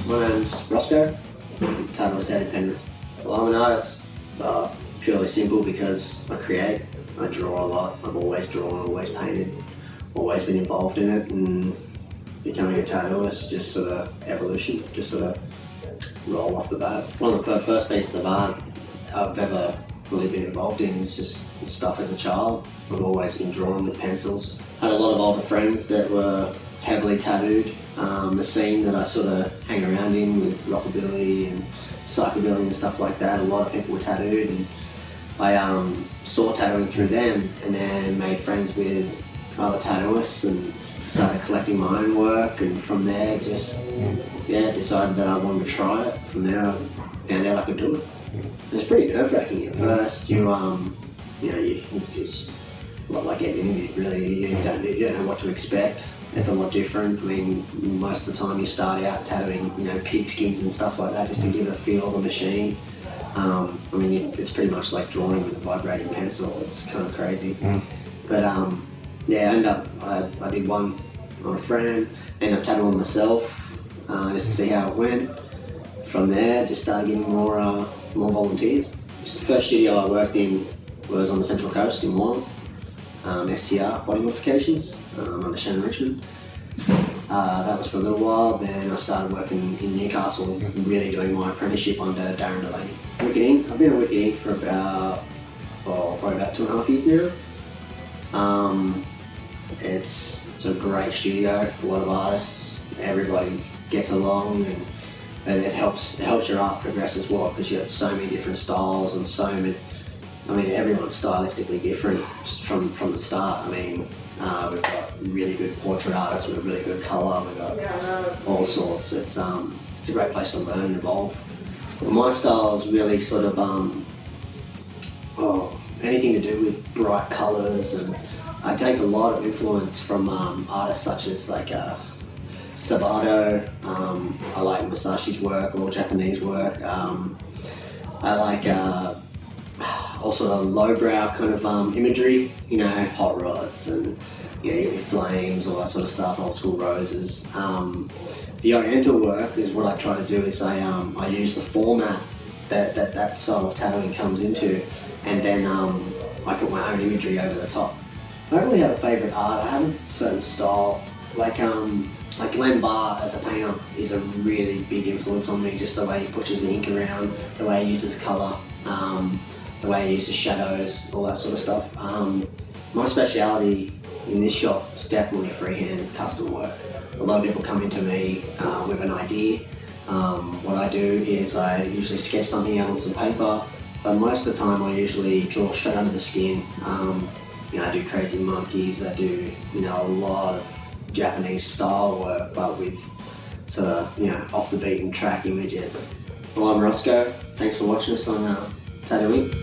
My name's Roscoe, tattooist out of Penrith. Well, I'm an artist, purely simple because I create, I draw a lot. I've always drawn, always painted, always been involved in it, and becoming a tattooist just sort of evolution, just sort of roll off the bat. One of the first pieces of art I've ever really been involved in is just stuff as a child. I've always been drawing with pencils. Had a lot of older friends that were heavily tattooed. The scene that I sort of hang around in with rockabilly and psychobilly and stuff like that, a lot of people were tattooed, and I saw tattooing through them and then made friends with other tattooists and started collecting my own work, and from there just decided that I wanted to try it. From there I found out I could do it. It was pretty nerve-wracking at first. It's like getting interviewed really. You don't know what to expect. It's a lot different. I mean, most of the time you start out tattooing, pig skins and stuff like that just to give a feel of the machine. It's pretty much like drawing with a vibrating pencil. It's kind of crazy. But I did one on a friend, ended up tattooing myself just to see how it went. From there, just started getting more volunteers. The first studio I worked in was on the Central Coast in Wyong. STR body modifications under Shannon Richmond. That was for a little while. Then I started working in Newcastle, really doing my apprenticeship under Darren Delaney. Wicked Ink. I've been at Wicked Ink for probably about 2.5 years now. It's a great studio, a lot of artists. Everybody gets along, and it helps your art progress as well, because you have so many different styles and so many. Everyone's stylistically different from the start. We've got really good portrait artists with really good colour. We've got all sorts. It's a great place to learn and evolve. Well, my style is really sort of anything to do with bright colours, and I take a lot of influence from artists such as Sabato. I like Masashi's work, or Japanese work. I like also the lowbrow kind of imagery, hot rods and flames, all that sort of stuff, old school roses. The Oriental work is what I try to do is I use the format that style of tattooing comes into, and then I put my own imagery over the top. I don't really have a favourite art. I have a certain style. Like Glenn Barr as a painter is a really big influence on me, just the way he pushes the ink around, the way he uses colour, the way he uses shadows, all that sort of stuff. My speciality in this shop is definitely freehand custom work. A lot of people come into me with an idea. What I do is I usually sketch something out on some paper, but most of the time I usually draw straight under the skin. I do crazy monkeys, I do a lot of Japanese style work, but with sort of off the beaten track images. Well, I'm Roscoe. Thanks for watching us on Tattoo Ink.